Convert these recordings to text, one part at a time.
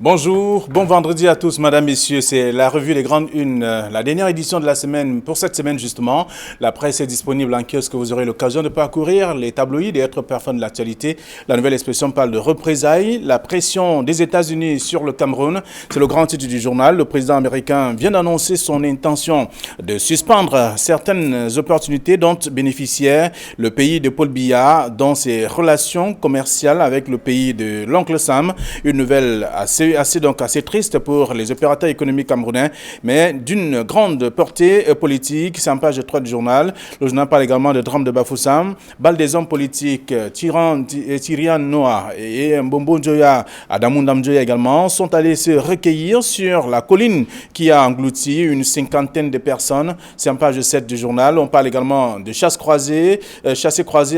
Bonjour, bon vendredi à tous, mesdames, messieurs. C'est la revue Les Grandes Unes, la dernière édition de la semaine. Pour cette semaine, justement, la presse est disponible en kiosque. Vous aurez l'occasion de parcourir les tabloïds et autres personnes de l'actualité. La nouvelle expression parle de représailles, la pression des États-Unis sur le Cameroun. C'est le grand titre du journal. Le président américain vient d'annoncer son intention de suspendre certaines opportunités dont bénéficiait le pays de Paul Biya dans ses relations commerciales avec le pays de l'oncle Sam. Une nouvelle assez triste pour les opérateurs économiques camerounais, mais d'une grande portée politique. C'est en page 3 du journal. Le journal parle également de drame de Bafoussam. Balle des hommes politiques, Tyrian Noah et Mbombo Njoya, Adamou Njoya également, sont allés se recueillir sur la colline qui a englouti une cinquantaine de personnes. C'est en page 7 du journal. On parle également de chasse croisée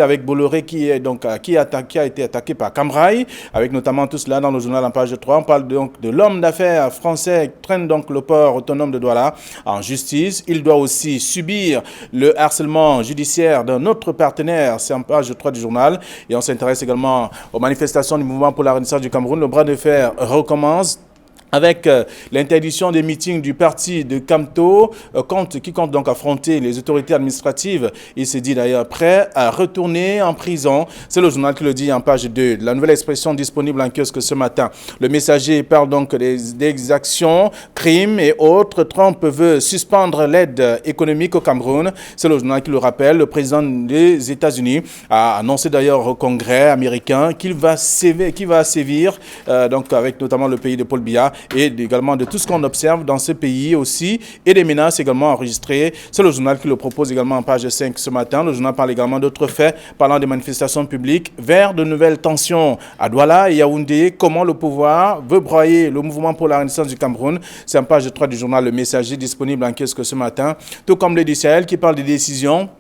avec Bolloré qui a été attaqué par Camrail, avec notamment tout cela dans le journal en page 3. On parle donc de l'homme d'affaires français qui traîne donc le port autonome de Douala en justice. Il doit aussi subir le harcèlement judiciaire d'un autre partenaire. C'est en page 3 du journal. Et on s'intéresse également aux manifestations du mouvement pour la Renaissance du Cameroun. Le bras de fer recommence avec l'interdiction des meetings du parti de Kamto, qui compte donc affronter les autorités administratives. Il s'est dit d'ailleurs prêt à retourner en prison. C'est le journal qui le dit en page 2. La nouvelle expression disponible en kiosque ce matin. Le Messager parle donc des exactions, crimes et autres. Trump veut suspendre l'aide économique au Cameroun. C'est le journal qui le rappelle. Le président des États-Unis a annoncé d'ailleurs au Congrès américain qu'il va sévir donc avec notamment le pays de Paul Biya, et également de tout ce qu'on observe dans ce pays aussi, et des menaces également enregistrées. C'est le journal qui le propose également en page 5 ce matin. Le journal parle également d'autres faits, parlant des manifestations publiques vers de nouvelles tensions à Douala et Yaoundé. Comment le pouvoir veut broyer le mouvement pour la Renaissance du Cameroun. C'est en page 3 du journal Le Messager, disponible en kiosque ce matin. Tout comme le Sahel qui parle des décisions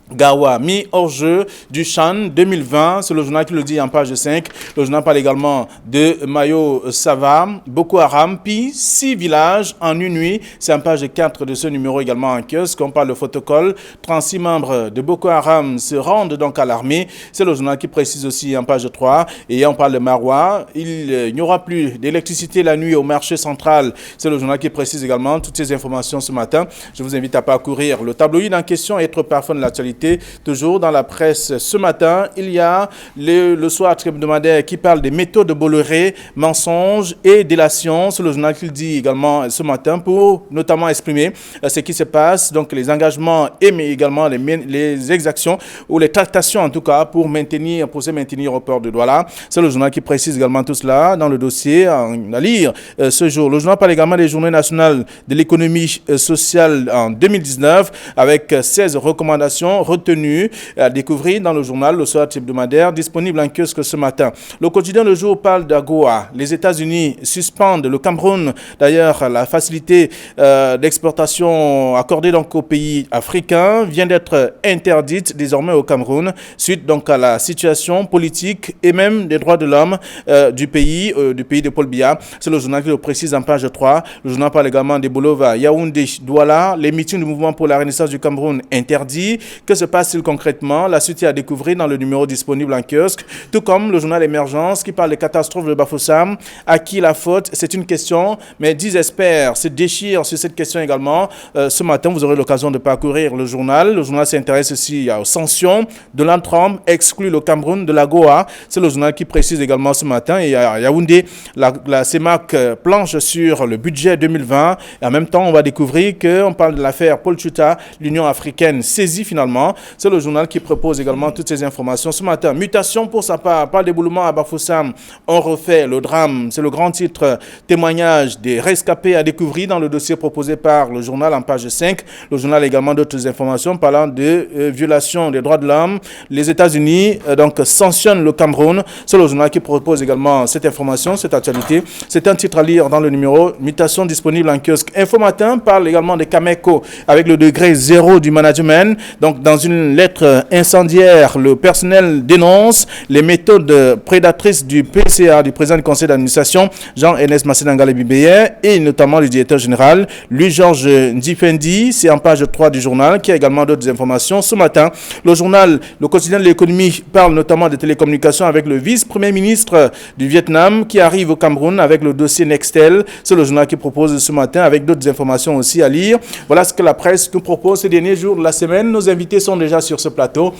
Gawa mis hors jeu du Chan 2020, c'est le journal qui le dit en page 5. Le journal parle également de Mayo Sava, Boko Haram, puis 6 villages en une nuit. C'est en page 4 de ce numéro également en kiosque. On parle de protocole. 36 membres de Boko Haram se rendent donc à l'armée. C'est le journal qui précise aussi en page 3. Et on parle de Marois. Il n'y aura plus d'électricité la nuit au marché central. C'est le journal qui précise également toutes ces informations ce matin. Je vous invite à parcourir le tabloïd en question et être parfum de l'actualité. Toujours dans la presse ce matin, il y a le soir hebdomadaire qui parle des méthodes de Bolloré, mensonges et délations. C'est le journal qui le dit également ce matin pour notamment exprimer ce qui se passe, donc les engagements et mais également les exactions ou les tractations en tout cas pour se maintenir au port de Douala. C'est le journal qui précise également tout cela dans le dossier à lire ce jour. Le journal parle également des journées nationales de l'économie sociale en 2019 avec 16 recommandations retenues à découvrir dans le journal Le Soir hebdomadaire, disponible en kiosque ce matin. Le quotidien Le Jour parle d'AGOA. Les États-Unis suspendent le Cameroun. D'ailleurs, la facilité d'exportation accordée donc aux pays africains vient d'être interdite désormais au Cameroun, suite donc à la situation politique et même des droits de l'homme du pays de Paul Biya. C'est le journal qui le précise en page 3. Le journal parle également des Bolova, Yaoundé, Douala, les meetings du mouvement pour la Renaissance du Cameroun interdits. Que se passe-t-il concrètement? La suite est à découvrir dans le numéro disponible en kiosque, tout comme le journal Émergence qui parle des catastrophes de Bafoussam. À qui la faute? C'est une question, mais 10 experts se déchirent sur cette question également. Ce matin, vous aurez l'occasion de parcourir le journal. Le journal s'intéresse aussi aux sanctions. Donald Trump exclut le Cameroun de la Goa. C'est le journal qui précise également ce matin. Et à Yaoundé, la CEMAC planche sur le budget 2020. Et en même temps, on va découvrir qu'on parle de l'affaire Paul Chuta, l'Union africaine saisie finalement. C'est le journal qui propose également toutes ces informations ce matin. Mutation pour sa part, pas d'éboulement à Bafoussam. On refait le drame. C'est le grand titre, témoignage des rescapés à découvrir dans le dossier proposé par le journal en page 5. Le journal a également d'autres informations parlant de violation des droits de l'homme. Les États-Unis donc sanctionnent le Cameroun. C'est le journal qui propose également cette information, cette actualité. C'est un titre à lire dans le numéro. Mutation disponible en kiosque. Info Matin parle également des Cameco avec le degré 0 du management. Donc dans dans une lettre incendiaire, le personnel dénonce les méthodes prédatrices du PCA, du président du conseil d'administration, Jean-Ernest Massédangale Bibeye, et notamment le directeur général, Louis-Georges Ndifendi. C'est en page 3 du journal, qui a également d'autres informations. Ce matin, le journal, le quotidien de l'économie, parle notamment des télécommunications avec le vice-premier ministre du Vietnam qui arrive au Cameroun avec le dossier Nextel. C'est le journal qui propose ce matin avec d'autres informations aussi à lire. Voilà ce que la presse nous propose ces derniers jours de la semaine. Nos invités sont déjà sur ce plateau.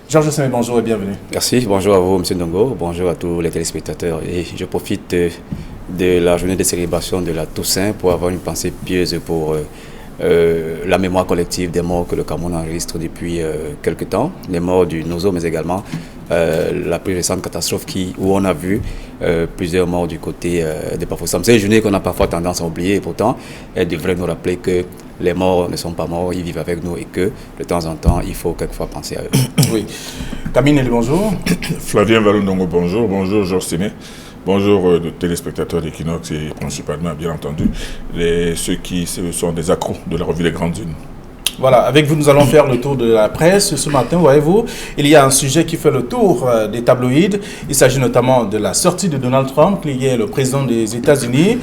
Georges Semé, bonjour et bienvenue. Merci, bonjour à vous, M. Ndongo, bonjour à tous les téléspectateurs. Et je profite de la journée de célébration de la Toussaint pour avoir une pensée pieuse pour la mémoire collective des morts que le Cameroun enregistre depuis quelques temps, les morts du Nozo, mais également la plus récente catastrophe où on a vu plusieurs morts du côté des Bafoussam. C'est une journée qu'on a parfois tendance à oublier et pourtant elle devrait nous rappeler que les morts ne sont pas morts, ils vivent avec nous et que de temps en temps il faut quelquefois penser à eux. Oui. Camille, bonjour. Flavien Valondongo, bonjour. Bonjour Georges Séné. Bonjour téléspectateurs d'Equinox et principalement, bien entendu, ceux qui sont des accros de la revue Les Grandes Unes. Voilà, avec vous, nous allons faire le tour de la presse. Ce matin, voyez-vous, il y a un sujet qui fait le tour des tabloïds. Il s'agit notamment de la sortie de Donald Trump, qui est le président des États-Unis.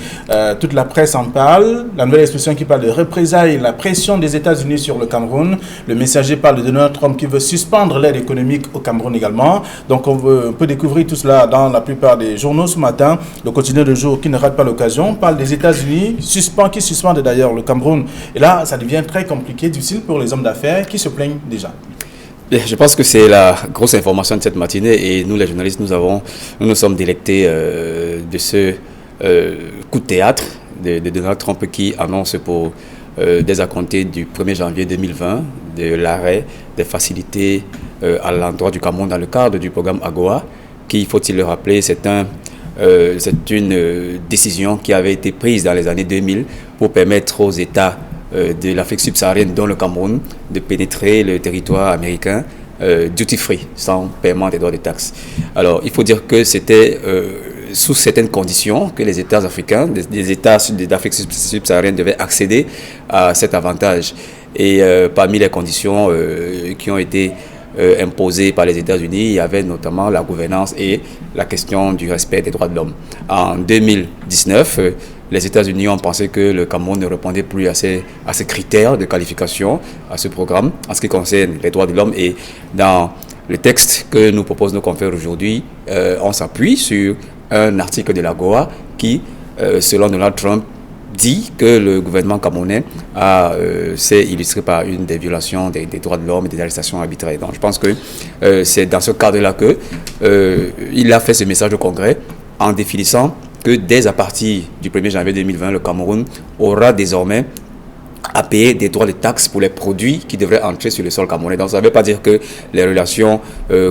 Toute la presse en parle. La nouvelle expression qui parle de représailles, la pression des États-Unis sur le Cameroun. Le messager parle de Donald Trump qui veut suspendre l'aide économique au Cameroun également. Donc, on peut découvrir tout cela dans la plupart des journaux ce matin. Le quotidien de jour qui ne rate pas l'occasion parle des États-Unis, qui suspendent d'ailleurs le Cameroun. Et là, ça devient très compliqué, difficile pour les hommes d'affaires qui se plaignent déjà. Je pense que c'est la grosse information de cette matinée et nous les journalistes nous nous sommes délectés de ce coup de théâtre de Donald Trump qui annonce pour dès à compter du 1er janvier 2020 de l'arrêt des facilités à l'endroit du Cameroun dans le cadre du programme AGOA qui, faut-il le rappeler, c'est une décision qui avait été prise dans les années 2000 pour permettre aux États de l'Afrique subsaharienne, dont le Cameroun, de pénétrer le territoire américain duty-free, sans paiement des droits de taxes. Alors, il faut dire que c'était sous certaines conditions que les États africains, des États d'Afrique subsaharienne devaient accéder à cet avantage. Et parmi les conditions qui ont été imposées par les États-Unis, il y avait notamment la gouvernance et la question du respect des droits de l'homme. En 2019, les États-Unis ont pensé que le Cameroun ne répondait plus à ces critères de qualification, à ce programme, en ce qui concerne les droits de l'homme. Et dans le texte que nous proposent nos confrères aujourd'hui, on s'appuie sur un article de l'AGOA qui, selon Donald Trump, dit que le gouvernement camerounais s'est illustré par une des violations des droits de l'homme et des arrestations arbitraires. Donc je pense que c'est dans ce cadre-là qu'il a fait ce message au Congrès en définissant que dès à partir du 1er janvier 2020, le Cameroun aura désormais à payer des droits de taxes pour les produits qui devraient entrer sur le sol camerounais. Donc ça ne veut pas dire que les relations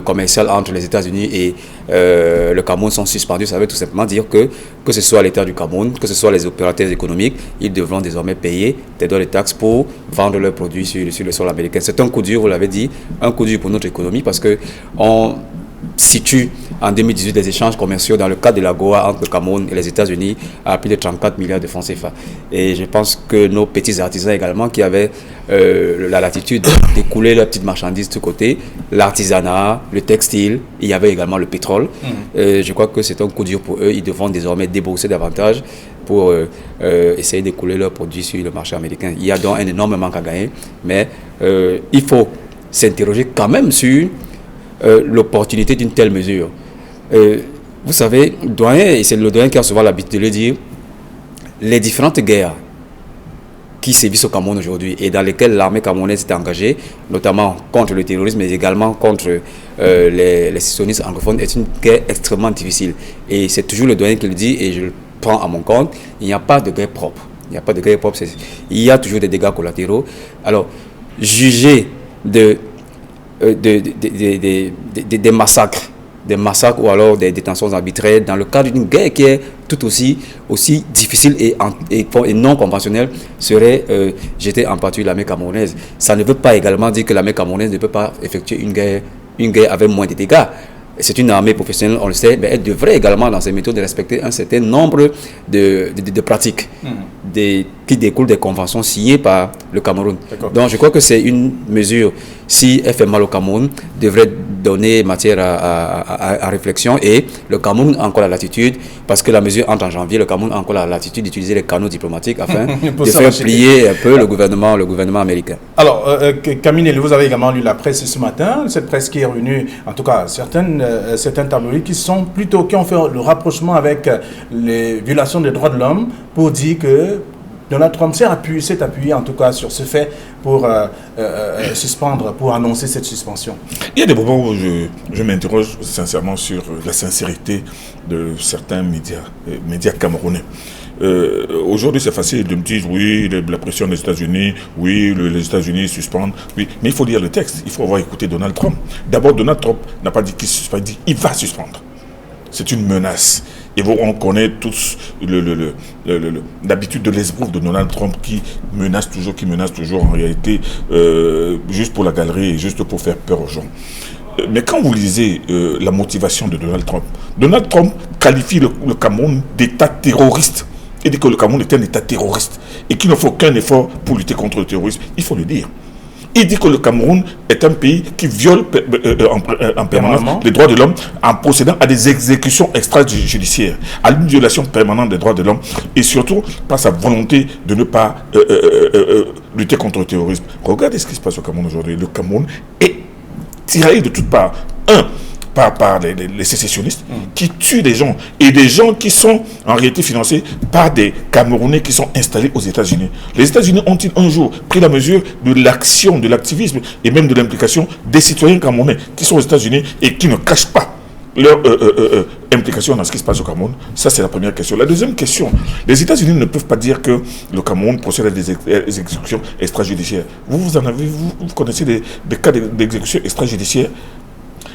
commerciales entre les États-Unis et le Cameroun sont suspendues. Ça veut tout simplement dire que ce soit l'État du Cameroun, que ce soit les opérateurs économiques, ils devront désormais payer des droits de taxes pour vendre leurs produits sur le sol américain. C'est un coup dur, vous l'avez dit, un coup dur pour notre économie parce qu'on situe en 2018 des échanges commerciaux dans le cadre de la GOA entre le Cameroun et les États-Unis à plus de 34 milliards de francs CFA. Et je pense que nos petits artisans également qui avaient la latitude d'écouler leurs petites marchandises de ce côté, l'artisanat, le textile, il y avait également le pétrole. Je crois que c'est un coup dur pour eux. Ils devront désormais débourser davantage pour essayer d'écouler leurs produits sur le marché américain. Il y a donc un énorme manque à gagner, mais il faut s'interroger quand même sur l'opportunité d'une telle mesure. Vous savez, doyen, et c'est le doyen qui a souvent l'habitude de le dire, les différentes guerres qui sévissent au Cameroun aujourd'hui et dans lesquelles l'armée camerounaise est engagée, notamment contre le terrorisme, mais également contre les sionistes anglophones, est une guerre extrêmement difficile. Et c'est toujours le doyen qui le dit, et je le prends à mon compte, il n'y a pas de guerre propre. Il n'y a pas de guerre propre, il y a toujours des dégâts collatéraux. Alors, juger des massacres ou alors des détentions arbitraires dans le cadre d'une guerre qui est tout aussi difficile et non conventionnelle serait jeter en pâture l'armée camerounaise. Ça ne veut pas également dire que l'armée camerounaise ne peut pas effectuer une guerre avec moins de dégâts. c'est une armée professionnelle, on le sait, mais elle devrait également, dans ses méthodes, respecter un certain nombre de pratiques qui découlent des conventions signées par le Cameroun. Donc, je crois que c'est une mesure, si elle fait mal au Cameroun, devrait donner matière à réflexion. Et le Cameroun a encore la latitude, parce que la mesure entre en janvier, le Cameroun a encore la latitude d'utiliser les canaux diplomatiques afin de faire plier un peu le gouvernement américain. Alors, Camille, vous avez également lu la presse ce matin, cette presse qui est revenue, en tout cas certains tabloïds qui ont fait le rapprochement avec les violations des droits de l'homme pour dire que Donald Trump s'est appuyé en tout cas sur ce fait pour suspendre, pour annoncer cette suspension. Il y a des moments où je m'interroge sincèrement sur la sincérité de certains médias camerounais. Aujourd'hui, c'est facile de me dire, oui, la pression des États-Unis, oui, les États-Unis suspendent, oui, mais il faut lire le texte, il faut avoir écouté Donald Trump. D'abord, Donald Trump n'a pas dit qu'il suspend, il dit qu'il va suspendre. C'est une menace. Et on connaît tous l'habitude de l'esbrouf de Donald Trump qui menace toujours en réalité, juste pour la galerie et juste pour faire peur aux gens. Mais quand vous lisez la motivation de Donald Trump qualifie le Cameroun d'État terroriste. Il dit que le Cameroun est un État terroriste et qu'il ne faut aucun effort pour lutter contre le terrorisme. Il faut le dire. Il dit que le Cameroun est un pays qui viole en permanence les droits de l'homme en procédant à des exécutions extrajudiciaires, à une violation permanente des droits de l'homme et surtout par sa volonté de ne pas lutter contre le terrorisme. Regardez ce qui se passe au Cameroun aujourd'hui. Le Cameroun est tiraillé de toutes parts. Par les sécessionnistes qui tuent des gens et des gens qui sont en réalité financés par des Camerounais qui sont installés aux États-Unis. Les États-Unis ont-ils un jour pris la mesure de l'action, de l'activisme et même de l'implication des citoyens camerounais qui sont aux États-Unis et qui ne cachent pas leur implication dans ce qui se passe au Cameroun? Ça, c'est la première question. La deuxième question, les États-Unis ne peuvent pas dire que le Cameroun procède à des exécutions extrajudiciaires. Vous connaissez des cas d'exécution extrajudiciaire?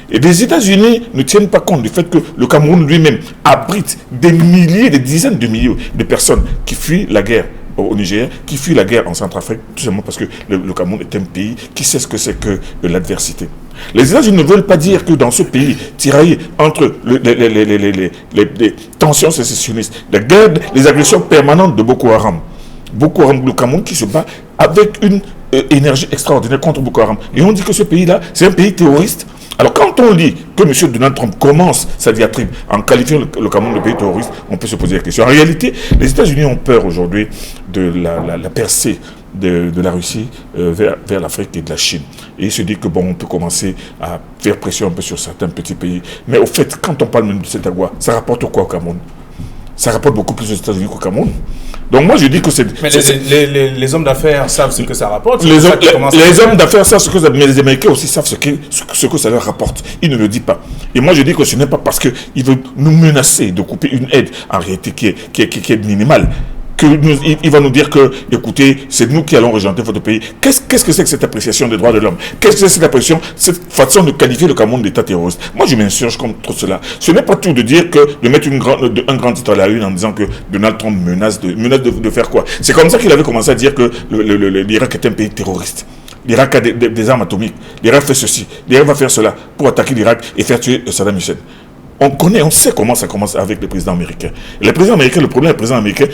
Et les États-Unis ne tiennent pas compte du fait que le Cameroun lui-même abrite des milliers, des dizaines de milliers de personnes qui fuient la guerre au Niger, qui fuient la guerre en Centrafrique, tout simplement parce que le Cameroun est un pays qui sait ce que c'est que l'adversité. Les États-Unis ne veulent pas dire que dans ce pays tiraillé entre les tensions sécessionnistes, la guerre, les agressions permanentes de Boko Haram, le Cameroun qui se bat avec une énergie extraordinaire contre Boko Haram. Et on dit que ce pays-là, c'est un pays terroriste. Alors quand on lit que M. Donald Trump commence sa diatribe en qualifiant le Cameroun de pays terroriste, on peut se poser la question. En réalité, les États-Unis ont peur aujourd'hui de la percée de la Russie vers l'Afrique et de la Chine. Et ils se disent que on peut commencer à faire pression un peu sur certains petits pays. Mais au fait, quand on parle même de cette agua, ça rapporte quoi au Cameroun? Ça rapporte beaucoup plus aux États-Unis qu'au Cameroun. Donc moi je dis que c'est... Mais les hommes d'affaires savent ce que ça rapporte. Les hommes d'affaires savent ce que ça... Mais les Américains aussi savent ce que ça leur rapporte. Ils ne le disent pas. Et moi je dis que ce n'est pas parce qu'ils veulent nous menacer de couper une aide en réalité qui est minimale. Il va nous dire que, écoutez, c'est nous qui allons rejoindre votre pays. Qu'est-ce que c'est que cette appréciation des droits de l'homme? Qu'est-ce que c'est cette façon de qualifier le Cameroun d'État terroriste? Moi, je m'insurge contre cela. Ce n'est pas tout de dire de mettre un grand titre à la une en disant que Donald Trump menace de faire quoi? C'est comme ça qu'il avait commencé à dire que l'Irak est un pays terroriste. L'Irak a des armes atomiques. L'Irak fait ceci. L'Irak va faire cela pour attaquer l'Irak et faire tuer Saddam Hussein. On sait comment ça commence avec le président américain. Et le président américain, le problème du président américain,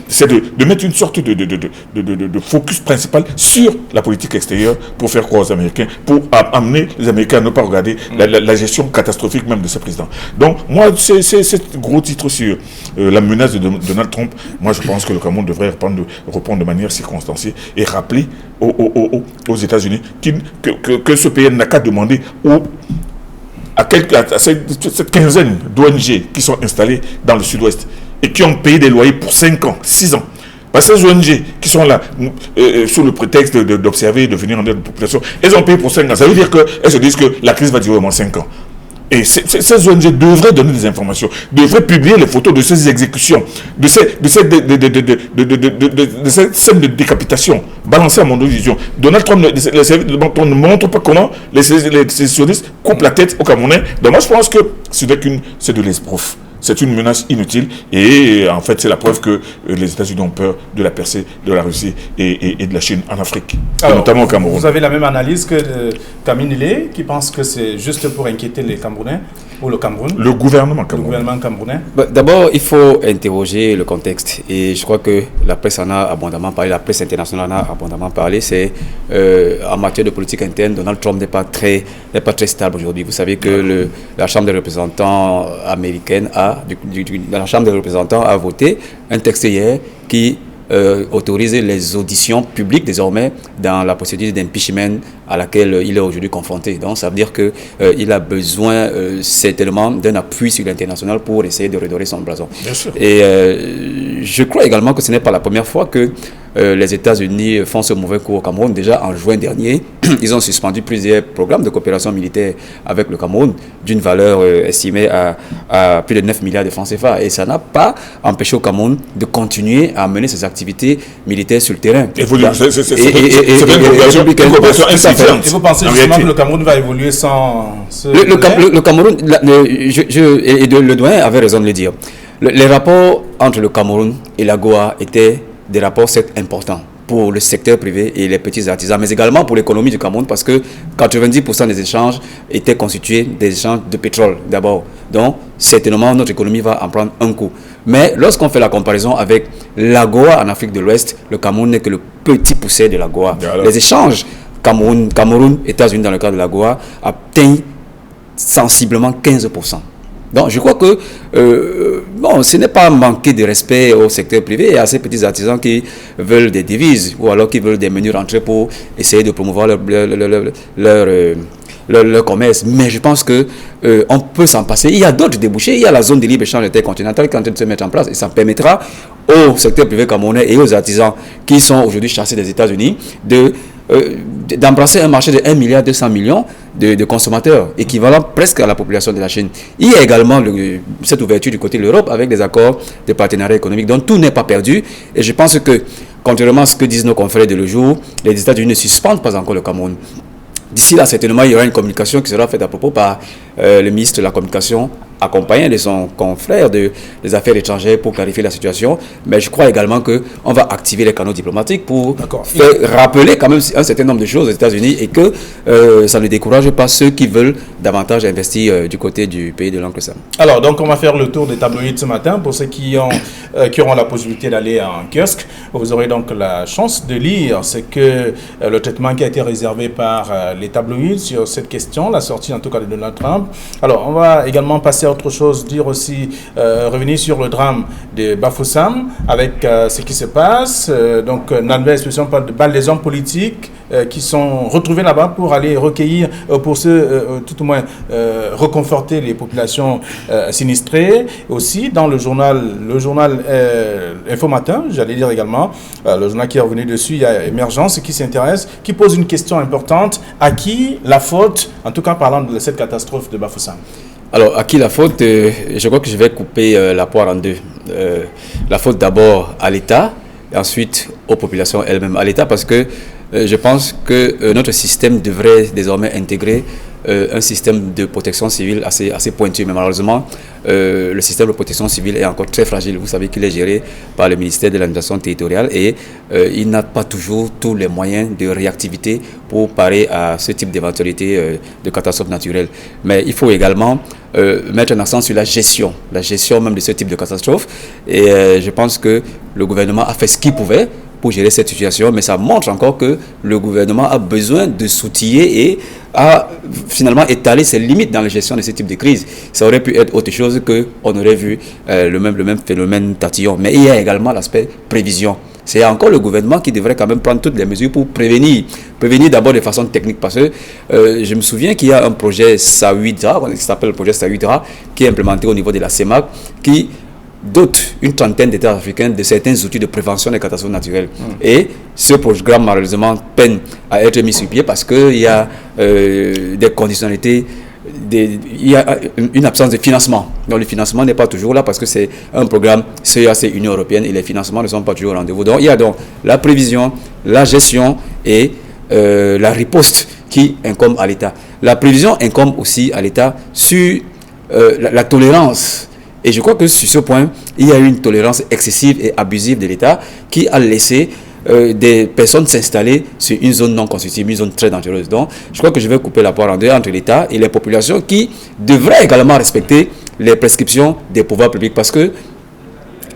c'est de mettre une sorte de focus principal sur la politique extérieure pour faire croire aux Américains, pour amener les Américains à ne pas regarder la gestion catastrophique même de ce président. Donc, moi, c'est gros titre sur la menace de Donald Trump. Moi, je pense que le Cameroun devrait répondre de manière circonstanciée et rappeler aux États-Unis que ce pays n'a qu'à demander à cette quinzaine d'ONG qui sont installées dans le sud-ouest et qui ont payé des loyers pour 5 ans, 6 ans. Parce que ces ONG qui sont là sous le prétexte d'observer, de venir en aide aux populations, elles ont payé pour 5 ans. Ça veut dire qu'elles se disent que la crise va durer au moins 5 ans. Et ces ONG devraient donner des informations, devraient publier les photos de ces exécutions, de cette scène de décapitation, balancée à mon vision. Donald Trump ne montre pas comment les sécessionnistes coupent la tête aux Camerounais. Donc moi je pense que c'est de l'esbrouf. C'est une menace inutile et en fait c'est la preuve que les États-Unis ont peur de la percée de la Russie et de la Chine en Afrique, alors, notamment au Cameroun. Vous avez la même analyse que Camille Nilé qui pense que c'est juste pour inquiéter les Camerounais? ou le Cameroun? Le gouvernement Le camerounais. gouvernement camerounais. D'abord, il faut interroger le contexte. Et je crois que la presse en a abondamment parlé, la presse internationale en a abondamment parlé. C'est en matière de politique interne, Donald Trump n'est pas très stable aujourd'hui. Vous savez que la Chambre des représentants américaine la Chambre des représentants a voté un texte hier qui autorise les auditions publiques désormais dans la procédure d'impeachment à laquelle il est aujourd'hui confronté. Donc ça veut dire qu'il a besoin certainement d'un appui sur l'international pour essayer de redorer son blason. Bien sûr. Et je crois également que ce n'est pas la première fois que les États-Unis font ce mauvais coup au Cameroun. Déjà en juin dernier, ils ont suspendu plusieurs programmes de coopération militaire avec le Cameroun d'une valeur estimée à plus de 9 milliards de francs CFA. Et ça n'a pas empêché au Cameroun de continuer à mener ses activités militaires sur le terrain. Et vous, c'est une coopération insuffisante. Et vous pensez justement que le Cameroun va évoluer sans ce... Le Cameroun, le doyen avait raison de le dire. Les rapports entre le Cameroun et la Goa étaient des rapports certes importants pour le secteur privé et les petits artisans, mais également pour l'économie du Cameroun, parce que 90% des échanges étaient constitués des échanges de pétrole d'abord. Donc, certainement, notre économie va en prendre un coup. Mais lorsqu'on fait la comparaison avec la Goa en Afrique de l'Ouest, le Cameroun n'est que le petit poussé de la Goa. Les échanges Cameroun, États-Unis dans le cadre de la Goa atteignent sensiblement 15%. Donc, je crois que ce n'est pas manquer de respect au secteur privé et à ces petits artisans qui veulent des devises ou alors qui veulent des menus rentrées pour essayer de promouvoir leur commerce. Mais je pense que on peut s'en passer. Il y a d'autres débouchés. Il y a la zone de libre-échange intercontinentale qui est en train de se mettre en place et ça permettra au secteur privé camerounais et aux artisans qui sont aujourd'hui chassés des États-Unis d'embrasser un marché de 1,2 milliard de consommateurs, équivalent presque à la population de la Chine. Il y a également cette ouverture du côté de l'Europe avec des accords de partenariat économique. Donc tout n'est pas perdu. Et je pense que, contrairement à ce que disent nos confrères de le jour, les États-Unis ne suspendent pas encore le Cameroun. D'ici là, certainement, il y aura une communication qui sera faite à propos par le ministre de la Communication, accompagné de son confrère des affaires étrangères pour clarifier la situation. Mais je crois également qu'on va activer les canaux diplomatiques pour faire rappeler quand même un certain nombre de choses aux États-Unis et que ça ne décourage pas ceux qui veulent davantage investir du côté du pays de l'Oncle Sam. Alors, donc, on va faire le tour des tabloïds ce matin. Pour ceux qui auront la possibilité d'aller en kiosque, vous aurez donc la chance de lire ce que le traitement qui a été réservé par les tabloïds sur cette question, la sortie en tout cas de Donald Trump. Alors, on va également passer à autre chose, dire aussi, revenir sur le drame de Bafoussam avec ce qui se passe. Donc, dans la nouvelle expression, on parle de balles des hommes politiques qui sont retrouvés là-bas pour aller recueillir, pour tout au moins reconforter les populations sinistrées. Aussi, dans le journal Info Matin, j'allais dire également, le journal qui est revenu dessus, il y a Émergence qui s'intéresse, qui pose une question importante. À qui la faute, en tout cas parlant de cette catastrophe de Bafoussam? Alors, à qui la faute? Je crois que je vais couper la poire en deux. La faute d'abord à l'État, et ensuite aux populations elles-mêmes. À l'État parce que je pense que notre système devrait désormais intégrer un système de protection civile assez pointu. Mais malheureusement, le système de protection civile est encore très fragile. Vous savez qu'il est géré par le ministère de l'administration territoriale et il n'a pas toujours tous les moyens de réactivité pour parer à ce type d'éventualité de catastrophe naturelle. Mais il faut également mettre un accent sur la gestion même de ce type de catastrophe. Et je pense que le gouvernement a fait ce qu'il pouvait pour gérer cette situation, mais ça montre encore que le gouvernement a besoin de s'outiller et a finalement étalé ses limites dans la gestion de ce type de crise. Ça aurait pu être autre chose qu'on aurait vu le même phénomène tatillon. Mais il y a également l'aspect prévision. C'est encore le gouvernement qui devrait quand même prendre toutes les mesures pour prévenir. Prévenir d'abord de façon technique parce que je me souviens qu'il y a un projet SAUIDRA, qui s'appelle le projet SAUIDRA, qui est implémenté au niveau de la CEMAC, qui dote une trentaine d'États africains de certains outils de prévention des catastrophes naturelles. Et ce programme, malheureusement, peine à être mis sur pied parce qu'il y a des conditionnalités, il y a une absence de financement. Donc le financement n'est pas toujours là parce que c'est un programme CEAC Union Européenne et les financements ne sont pas toujours au rendez-vous. Donc il y a donc la prévision, la gestion et la riposte qui incombe à l'État. La prévision incombe aussi à l'État sur la tolérance. Et je crois que sur ce point, il y a eu une tolérance excessive et abusive de l'État qui a laissé des personnes s'installer sur une zone non constitutive, une zone très dangereuse. Donc, je crois que je vais couper la poire en deux entre l'État et les populations qui devraient également respecter les prescriptions des pouvoirs publics parce que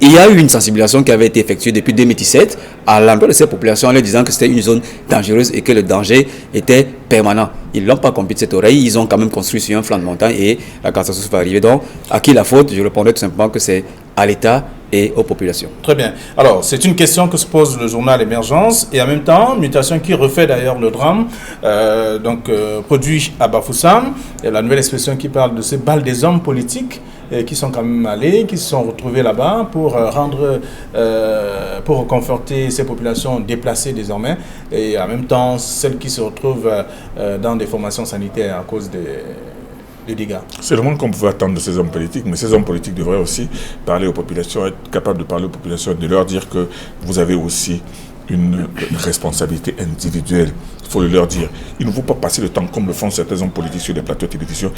il y a eu une sensibilisation qui avait été effectuée depuis 2017 à l'endroit de ces populations en leur disant que c'était une zone dangereuse et que le danger était permanent. Ils ne l'ont pas compris de cette oreille, ils ont quand même construit sur un flanc de montagne et la catastrophe va arriver. Donc, à qui la faute? Je répondrai tout simplement que c'est à l'État et aux populations. Très bien. Alors, c'est une question que se pose le journal Émergence et en même temps, mutation qui refait d'ailleurs le drame produit à Bafoussam. Et la nouvelle expression qui parle de ces balles des hommes politiques qui sont quand même allés, qui se sont retrouvés là-bas pour pour conforter ces populations déplacées désormais et en même temps celles qui se retrouvent dans des formations sanitaires à cause des dégâts. C'est le moins qu'on pouvait attendre de ces hommes politiques, mais ces hommes politiques devraient aussi parler aux populations, être capables de parler aux populations, de leur dire que vous avez aussi une responsabilité individuelle. Il faut le leur dire. Il ne faut pas passer le temps, comme le font certains hommes politiques sur des plateaux de télévision,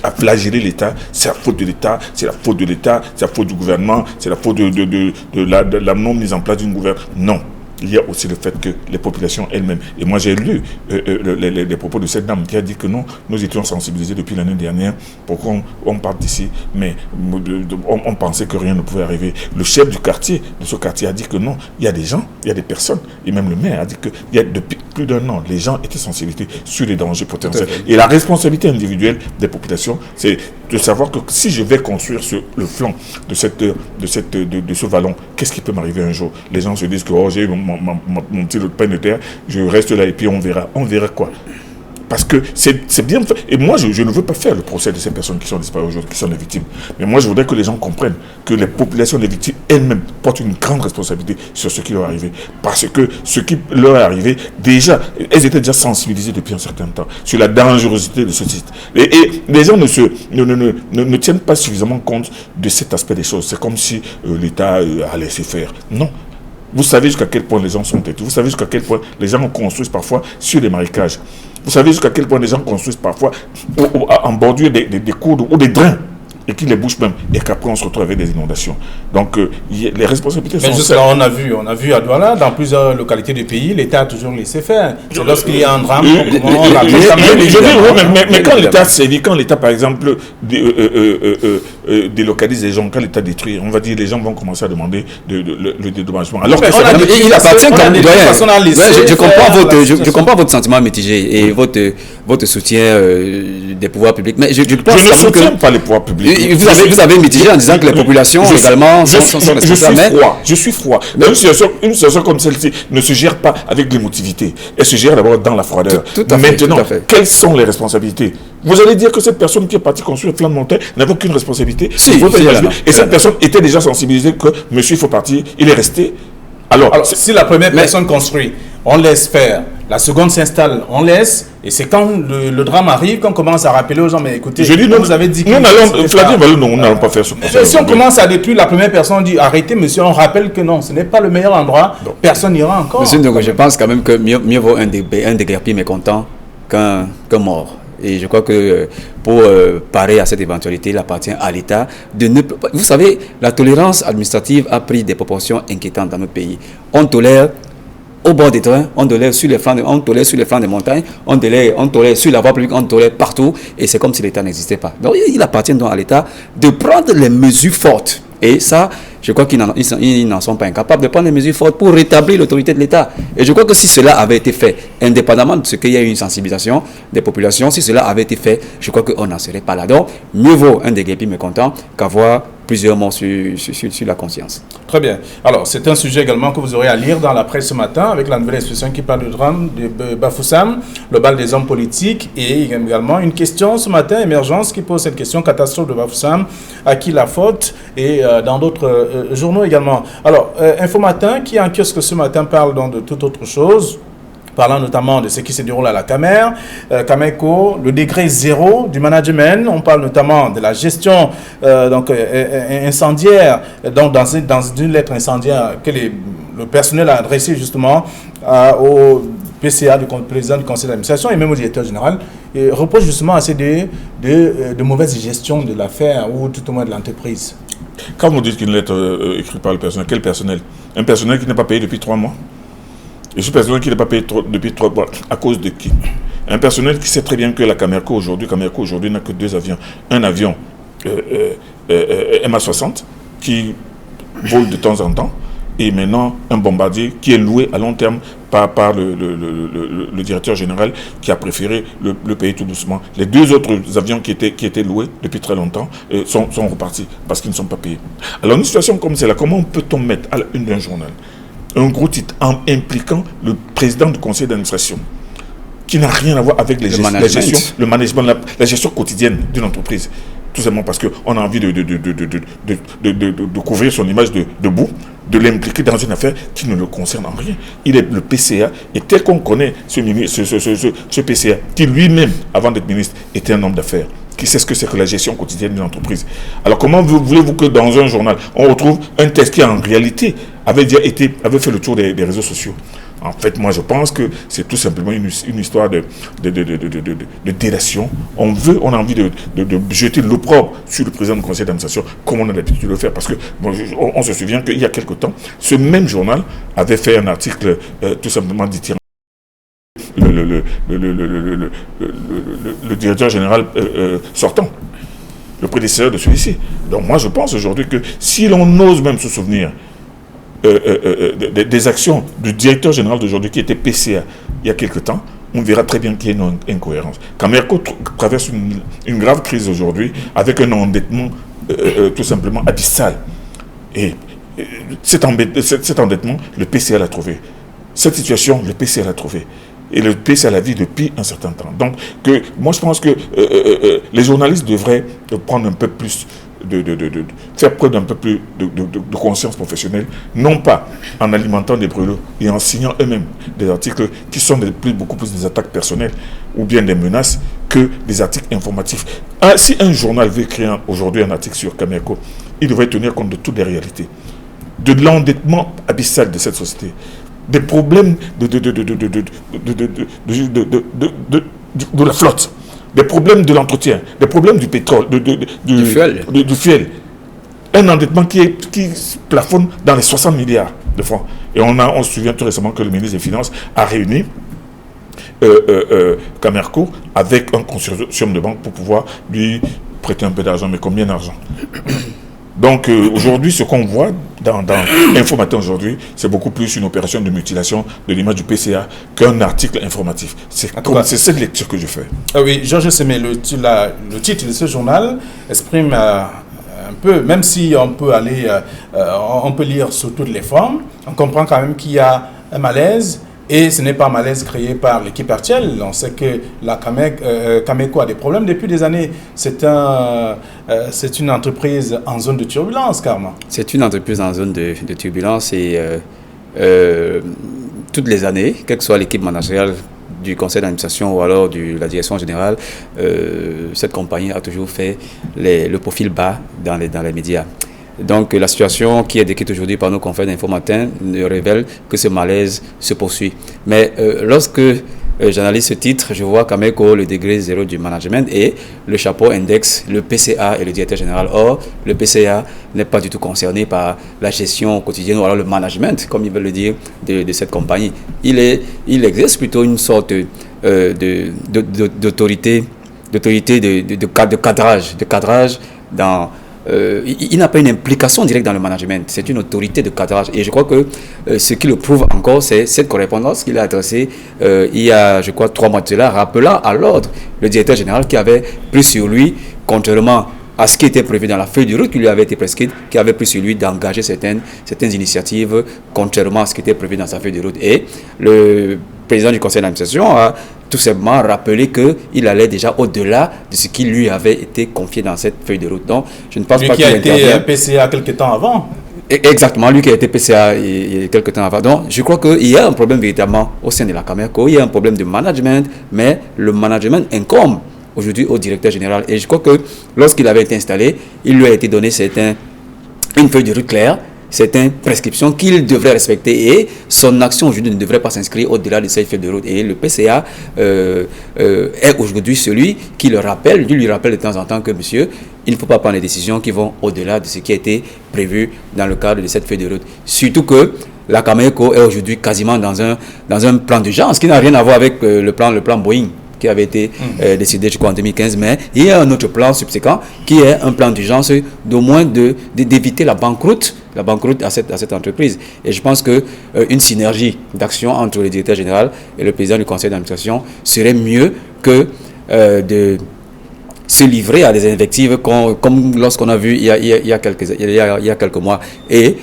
à flageller l'État. C'est la faute de l'État, c'est la faute de l'État, c'est la faute du gouvernement, c'est la faute de la non-mise en place d'une gouvernement. Non. Il y a aussi le fait que les populations elles-mêmes, et moi j'ai lu les propos de cette dame qui a dit que non, nous étions sensibilisés depuis l'année dernière pour qu'on parte d'ici, mais on pensait que rien ne pouvait arriver. Le chef du quartier, de ce quartier, a dit que non, il y a des gens, il y a des personnes, et même le maire a dit que depuis plus d'un an, les gens étaient sensibilisés sur les dangers potentiels. Et la responsabilité individuelle des populations, c'est de savoir que si je vais construire sur le flanc de ce vallon, qu'est-ce qui peut m'arriver un jour? Les gens se disent que oh, j'ai mon petit pain de terre, je reste là et puis on verra. On verra quoi? Parce que c'est bien fait. Et moi, je ne veux pas faire le procès de ces personnes qui sont disparues aujourd'hui, qui sont des victimes. Mais moi, je voudrais que les gens comprennent que les populations des victimes elles-mêmes portent une grande responsabilité sur ce qui leur est arrivé. Parce que ce qui leur est arrivé, déjà, elles étaient déjà sensibilisées depuis un certain temps sur la dangerosité de ce site. Et les gens ne tiennent pas suffisamment compte de cet aspect des choses. C'est comme si l'État a laissé faire. Non. Vous savez jusqu'à quel point les gens sont têtus. Vous savez jusqu'à quel point les gens construisent parfois sur des marécages. Vous savez jusqu'à quel point les gens construisent parfois en bordure des cours ou des drains et qui les bouchent même. Et qu'après on se retrouve avec des inondations. Donc les responsabilités sont... Mais jusque-là, on a vu à Douala, dans plusieurs localités du pays, l'État a toujours laissé faire. C'est lorsqu'il y a un drame, mais quand l'État sévit, quand l'État par exemple délocalise les gens, quand l'État détruit, on va dire les gens vont commencer à demander le dédommagement. Alors que il appartient comme doyen. Je comprends votre sentiment mitigé et votre soutien des pouvoirs publics. Mais je pense ne soutiens pas les pouvoirs publics. Vous avez mitigé en disant que les populations également sont responsables. Je suis froid. Une situation comme celle-ci ne se gère pas avec l'émotivité. Elle se gère d'abord dans la froideur. Maintenant, quelles sont les responsabilités? Vous allez dire que cette personne qui est partie construire le flanc de montagne n'avait aucune responsabilité. Et cette personne était déjà sensibilisée que monsieur, il faut partir. Il est resté. Alors si la première personne construit, on laisse faire. La seconde s'installe, on laisse. Et c'est quand le drame arrive qu'on commence à rappeler aux gens, mais écoutez, vous avez dit que... Nous n'allons pas faire ce procès. Si on commence à détruire, la première personne, on dit arrêtez monsieur, on rappelle que non, ce n'est pas le meilleur endroit, personne n'ira encore. Monsieur Ndongo, je pense quand même que mieux vaut un déguerpi mécontent qu'un mort. Et je crois que pour parer à cette éventualité, il appartient à l'État de ne pas... Vous savez, la tolérance administrative a pris des proportions inquiétantes dans notre pays. On tolère au bord des trains, on tolère sur les flancs des montagnes, on tolère sur la voie publique, on tolère partout, et c'est comme si l'État n'existait pas. Donc il appartient donc à l'État de prendre les mesures fortes. Et ça, je crois qu'ils n'en sont pas incapables de prendre des mesures fortes pour rétablir l'autorité de l'État. Et je crois que si cela avait été fait, indépendamment de ce qu'il y a eu une sensibilisation des populations, si cela avait été fait, je crois qu'on n'en serait pas là. Donc, mieux vaut un déguerpi mécontent qu'avoir plusieurs morts sur la conscience. Très bien. Alors, c'est un sujet également que vous aurez à lire dans la presse ce matin, avec la nouvelle expression qui parle du drame de Bafoussam, le bal des hommes politiques, et également une question ce matin, Émergence, qui pose cette question, catastrophe de Bafoussam, à qui la faute, et dans d'autres journaux également. Alors, Info Matin, qui est en kiosque ce matin, parle donc de toute autre chose, parlant notamment de ce qui se déroule à la Cameco, le degré zéro du management. On parle notamment de la gestion incendiaire, donc dans une lettre incendiaire que le personnel a adressée justement au PCA, du président du conseil d'administration et même au directeur général, et repose justement assez de mauvaise gestion de l'affaire ou tout au moins de l'entreprise. Quand vous dites qu'une lettre écrite par le personnel, quel personnel? Un personnel qui n'est pas payé depuis 3 mois? Je suis personnel qui n'est pas payé depuis 3 mois. À cause de qui? Un personnel qui sait très bien que la Camerco aujourd'hui n'a que 2 avions. Un avion MA60 qui vole de temps en temps, et maintenant un bombardier qui est loué à long terme par le directeur général qui a préféré le payer tout doucement. Les 2 autres avions qui étaient loués depuis très longtemps sont repartis parce qu'ils ne sont pas payés. Alors une situation comme celle-là, comment peut-on mettre à la une d'un journal un gros titre impliquant le président du conseil d'administration qui n'a rien à voir avec la gestion, le management, la gestion quotidienne d'une entreprise? Tout simplement parce qu'on a envie de couvrir son image de bout, de l'impliquer dans une affaire qui ne le concerne en rien. Il est le PCA, et tel qu'on connaît ce PCA, qui lui-même, avant d'être ministre, était un homme d'affaires, qui sait ce que c'est que la gestion quotidienne d'une entreprise. Alors comment voulez-vous que dans un journal, on retrouve un texte qui en réalité avait fait le tour des réseaux sociaux? En fait, moi, je pense que c'est tout simplement une histoire de délation. On a envie de jeter l'opprobre sur le président du conseil d'administration, comme on a l'habitude de le faire. Parce que on se souvient qu'il y a quelque temps, ce même journal avait fait un article tout simplement dithyrambique. Le directeur général sortant, le prédécesseur de celui-ci. Donc moi, je pense aujourd'hui que si l'on ose même se souvenir des actions du directeur général d'aujourd'hui qui était PCA il y a quelque temps, on verra très bien qu'il y a une incohérence. Camerco traverse une grave crise aujourd'hui avec un endettement tout simplement abyssal. Et cet endettement, le PCA l'a trouvé. Cette situation, le PCA l'a trouvé. Et le PCA l'a vu depuis un certain temps. Donc, moi je pense que les journalistes devraient prendre un peu plus faire preuve d'un peu plus de conscience professionnelle, non pas en alimentant des brûlots et en signant eux-mêmes des articles qui sont beaucoup plus des attaques personnelles ou bien des menaces que des articles informatifs. Si un journal veut écrire aujourd'hui un article sur Camerco, il devrait tenir compte de toutes les réalités, de l'endettement abyssal de cette société, des problèmes de la flotte, des problèmes de l'entretien, des problèmes du pétrole, du fuel. Un endettement qui plafonne dans les 60 milliards de francs. Et on se souvient tout récemment que le ministre des Finances a réuni Camerco avec un consortium de banques pour pouvoir lui prêter un peu d'argent. Mais combien d'argent? Donc aujourd'hui, ce qu'on voit dans Info Matin aujourd'hui, c'est beaucoup plus une opération de mutilation de l'image du PCA qu'un article informatif. C'est cette lecture que je fais. Ah oui, Georges Semé, le titre de ce journal exprime un peu, même si on peut on peut lire sous toutes les formes, on comprend quand même qu'il y a un malaise. Et ce n'est pas un malaise créé par l'équipe RTL. On sait que la Cameco a des problèmes depuis des années. C'est une entreprise en zone de turbulence, carrément. C'est une entreprise en zone de turbulence et toutes les années, quelle que soit l'équipe managériale du conseil d'administration ou alors de la direction générale, cette compagnie a toujours fait le profil bas dans les médias. Donc la situation qui est décrite aujourd'hui par nos confrères d'Info Matin révèle que ce malaise se poursuit. Mais lorsque j'analyse ce titre, je vois Camerco le degré zéro du management et le chapeau index, le PCA et le directeur général. Or, le PCA n'est pas du tout concerné par la gestion quotidienne ou alors le management, comme ils veulent le dire, de cette compagnie. Il exerce plutôt une sorte d'autorité, de cadrage dans... il n'a pas une implication directe dans le management, c'est une autorité de cadrage. Et je crois que ce qui le prouve encore, c'est cette correspondance qu'il a adressée il y a, je crois, 3 mois de cela, rappelant à l'ordre le directeur général qui avait pris sur lui, contrairement à ce qui était prévu dans la feuille de route qui lui avait été prescrite, qui avait pris sur lui d'engager certaines initiatives contrairement à ce qui était prévu dans sa feuille de route. Et le président du conseil d'administration a tout simplement rappelé qu'il allait déjà au-delà de ce qui lui avait été confié dans cette feuille de route. Donc, je ne pense pas qu'il a été PCA quelques temps avant. Exactement, lui qui a été PCA il y a quelques temps avant. Donc, je crois qu'il y a un problème véritablement au sein de la Camerco, il y a un problème de management, mais le management incombe aujourd'hui au directeur général. Et je crois que lorsqu'il avait été installé, il lui a été donné une feuille de route claire, certaines prescriptions qu'il devrait respecter et son action aujourd'hui ne devrait pas s'inscrire au-delà de cette feuille de route. Et le PCA est aujourd'hui celui qui lui rappelle de temps en temps que monsieur, il ne faut pas prendre des décisions qui vont au-delà de ce qui a été prévu dans le cadre de cette feuille de route. Surtout que la Cameco est aujourd'hui quasiment dans un plan d'urgence qui n'a rien à voir avec le plan Boeing qui avait été décidé, je crois, en 2015, mais il y a un autre plan subséquent qui est un plan d'urgence d'au moins d'éviter la banqueroute à cette entreprise. Et je pense qu'une synergie d'action entre le directeur général et le président du conseil d'administration serait mieux que de se livrer à des invectives comme lorsqu'on a vu il y a quelques mois. Et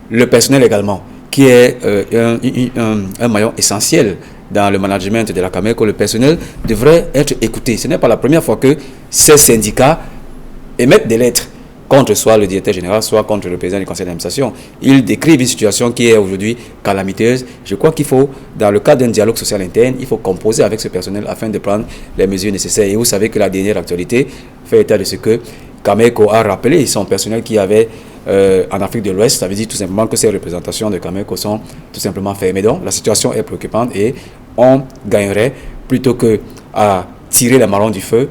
le personnel également, qui est un maillon essentiel dans le management de la Cameco. Le personnel devrait être écouté. Ce n'est pas la première fois que ces syndicats émettent des lettres contre soit le directeur général, soit contre le président du conseil d'administration. Ils décrivent une situation qui est aujourd'hui calamiteuse. Je crois qu'il faut, dans le cadre d'un dialogue social interne, il faut composer avec ce personnel afin de prendre les mesures nécessaires. Et vous savez que la dernière actualité fait état de ce que Cameco a rappelé son personnel qui avait en Afrique de l'Ouest. Ça veut dire tout simplement que ces représentations de Cameco sont tout simplement fermées. Donc la situation est préoccupante et on gagnerait plutôt que à tirer les marrons du feu,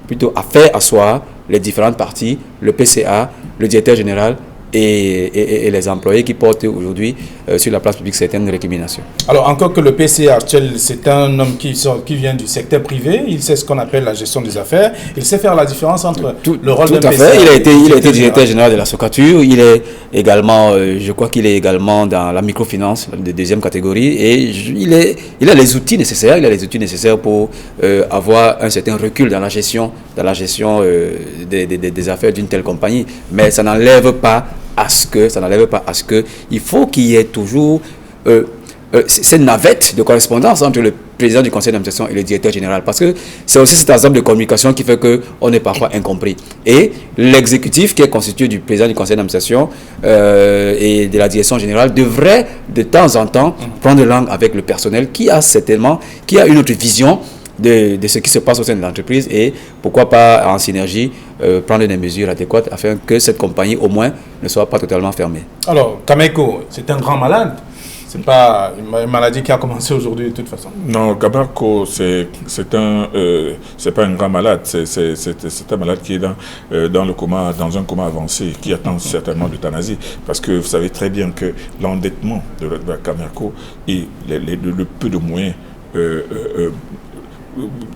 plutôt à faire asseoir les différentes parties, le PCA, le directeur général et les employés qui portent aujourd'hui sur la place publique certaines récriminations. Alors, encore que le PCA actuel, c'est un homme qui vient du secteur privé, il sait ce qu'on appelle la gestion des affaires, il sait faire la différence entre le rôle d'un PCA... Tout à fait, il a été directeur général de la Socatur, il est également, je crois qu'il est également dans la microfinance de deuxième catégorie, et il a les outils nécessaires, pour avoir un certain recul dans la gestion des affaires d'une telle compagnie, mais ça n'enlève pas à ce que il faut qu'il y ait toujours cette navette de correspondance entre le président du conseil d'administration et le directeur général, parce que c'est aussi cet ensemble de communication qui fait qu'on est parfois incompris. Et l'exécutif qui est constitué du président du conseil d'administration et de la direction générale devrait de temps en temps prendre langue avec le personnel qui a une autre vision de ce qui se passe au sein de l'entreprise et pourquoi pas en synergie prendre des mesures adéquates afin que cette compagnie au moins ne soit pas totalement fermée. Alors, Cameco, c'est un grand malade. C'est pas une maladie qui a commencé aujourd'hui de toute façon. Non, Cameco, c'est pas un grand malade. C'est un malade qui est dans un coma avancé, qui attend certainement l'euthanasie. Parce que vous savez très bien que l'endettement de la Cameco et le peu de moyens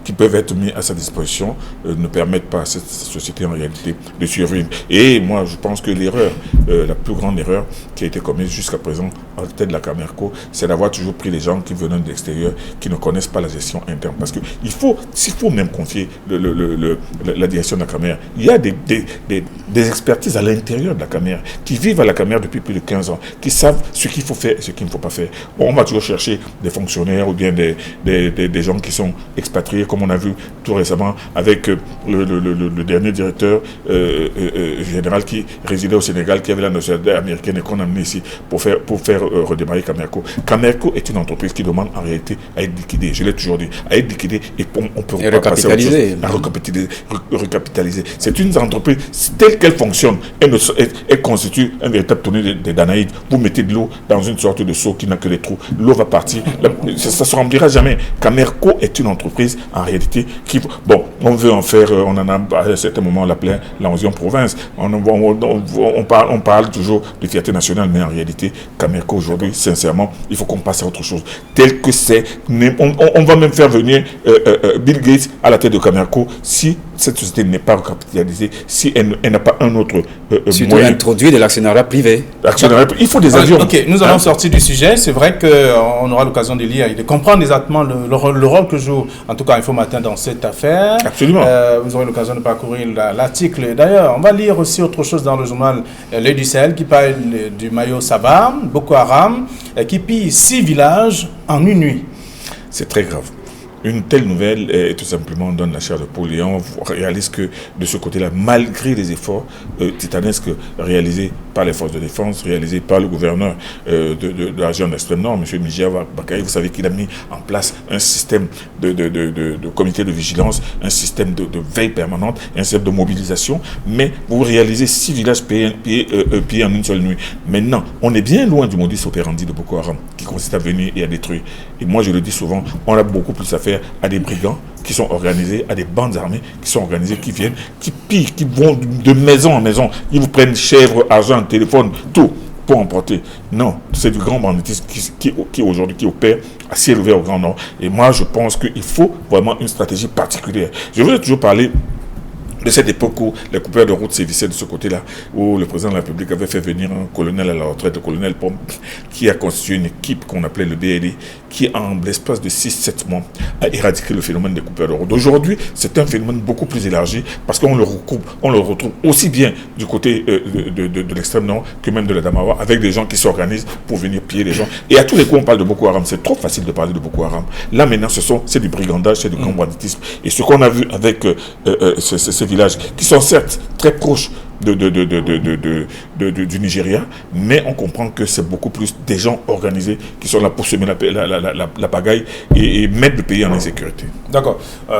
qui peuvent être mis à sa disposition ne permettent pas à cette société en réalité de survivre. Et moi, je pense que l'erreur, la plus grande erreur qui a été commise jusqu'à présent en tête de la Cameco, c'est d'avoir toujours pris les gens qui venaient de l'extérieur, qui ne connaissent pas la gestion interne. Parce que s'il faut même confier la direction de la Cameco, il y a des expertises à l'intérieur de la Cameco, qui vivent à la Cameco depuis plus de 15 ans, qui savent ce qu'il faut faire et ce qu'il ne faut pas faire. Bon, on va toujours chercher des fonctionnaires ou bien des gens qui sont expatriés, comme on a vu tout récemment avec le dernier directeur général qui résidait au Sénégal, qui avait la nationalité américaine et qu'on a amené ici pour faire redémarrer Cameco. Cameco est une entreprise qui demande en réalité à être liquidée. Je l'ai toujours dit, à être liquidée et on peut recapitaliser. Recapitaliser. C'est une entreprise telle qu'elle fonctionne. Elle constitue un véritable tonneau de Danaïdes. Vous mettez de l'eau dans une sorte de seau qui n'a que des trous. L'eau va partir. Ça ne se remplira jamais. Cameco est une entreprise en réalité qui... Bon, on veut en faire, on en a à un certain moment on l'appelait la 11e province. On parle toujours de fierté nationale, mais en réalité, Cameco aujourd'hui, sincèrement, il faut qu'on passe à autre chose. Tel que c'est, on va même faire venir Bill Gates à la tête de Cameco si cette société n'est pas recapitalisée, si elle n'a pas un autre moyen. Introduire de l'actionnariat privé. Il faut des avions. Ok, nous allons sortir du sujet. C'est vrai qu'on aura l'occasion de lire et de comprendre exactement le rôle que joue, en tout cas, Info Matin dans cette affaire. Absolument. Vous aurez l'occasion de parcourir l'article. D'ailleurs, on va lire aussi autre chose dans le journal L'Œil du Sahel qui parle du maillot Sabah, Boko Haram, qui pille 6 villages en une nuit. C'est très grave. Une telle nouvelle, tout simplement, donne la chair de poule. Et on réalise que de ce côté-là, malgré les efforts titanesques réalisés par les forces de défense, réalisés par le gouverneur de la région d'Extrême Nord, M. Mijia Bakary, vous savez qu'il a mis en place un système de comité de vigilance, un système de veille permanente, un système de mobilisation. Mais vous réalisez 6 villages pillés en une seule nuit. Maintenant, on est bien loin du modus operandi de Boko Haram, qui consiste à venir et à détruire. Et moi, je le dis souvent, on a beaucoup plus à faire à des brigands qui sont organisés, à des bandes armées qui sont organisées, qui viennent, qui pillent, qui vont de maison en maison, ils vous prennent chèvres, argent, téléphone, tout, pour emporter. Non, c'est du grand banditisme qui aujourd'hui qui opère à ciel ouvert au Grand Nord. Et moi, je pense qu'il faut vraiment une stratégie particulière. Je voulais toujours parler de cette époque où les coupeurs de route sévissaient de ce côté-là, où le président de la République avait fait venir un colonel à la retraite, le colonel Pomme, qui a constitué une équipe qu'on appelait le BLI, qui en l'espace de 6-7 mois a éradiqué le phénomène des coupeurs de route. Aujourd'hui, c'est un phénomène beaucoup plus élargi parce qu'on le retrouve aussi bien du côté de l'extrême nord que même de la Damawa, avec des gens qui s'organisent pour venir piller les gens. Et à tous les coups, on parle de Boko Haram. C'est trop facile de parler de Boko Haram. Là, maintenant, c'est du brigandage, c'est du grand banditisme. Et ce qu'on a vu avec ces villages, qui sont certes très proches du Nigeria, mais on comprend que c'est beaucoup plus des gens organisés qui sont là pour semer la pagaille et mettre le pays en insécurité. D'accord.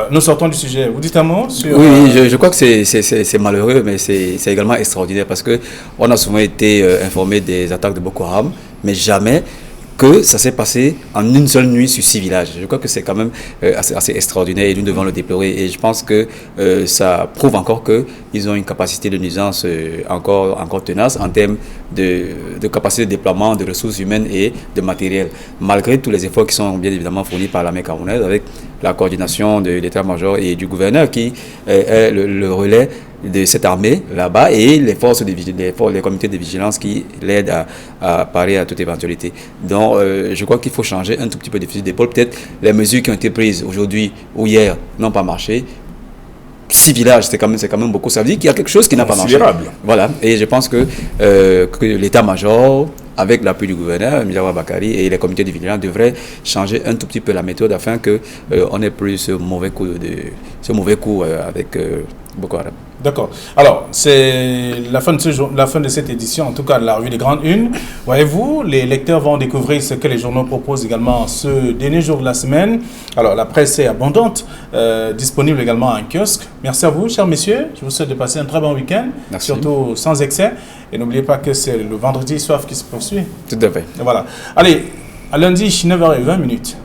Nous sortons du sujet. Vous dites un mot sur... Oui, je crois que c'est malheureux, mais c'est également extraordinaire parce qu'on a souvent été informé des attaques de Boko Haram, mais jamais que ça s'est passé en une seule nuit sur 6 villages. Je crois que c'est quand même assez extraordinaire et nous devons le déplorer. Et je pense que ça prouve encore qu'ils ont une capacité de nuisance encore tenace en termes de capacité de déploiement de ressources humaines et de matériel. Malgré tous les efforts qui sont bien évidemment fournis par l'armée camerounaise avec la coordination de l'état-major et du gouverneur qui est le relais de cette armée là-bas et les forces les comités de vigilance qui l'aident à parer à toute éventualité. Donc je crois qu'il faut changer un tout petit peu de fusil d'épaule. Peut-être les mesures qui ont été prises aujourd'hui ou hier n'ont pas marché. 6 villages, c'est quand même beaucoup. Ça veut dire qu'il y a quelque chose qui n'a pas marché. Voilà. Et je pense que l'état-major, avec l'appui du gouverneur, Mijawa Bakari, et les comités de vigilance devraient changer un tout petit peu la méthode afin qu'on n'ait plus ce mauvais coup avec Boko Haram. D'accord. Alors, c'est la fin de cette édition, en tout cas de la revue des Grandes Unes. Voyez-vous, les lecteurs vont découvrir ce que les journaux proposent également ce dernier jour de la semaine. Alors, la presse est abondante, disponible également en kiosque. Merci à vous, chers messieurs. Je vous souhaite de passer un très bon week-end, surtout sans excès. Et n'oubliez pas que c'est le vendredi soif qui se poursuit. Tout à fait. Et voilà. Allez, à lundi, 9h20.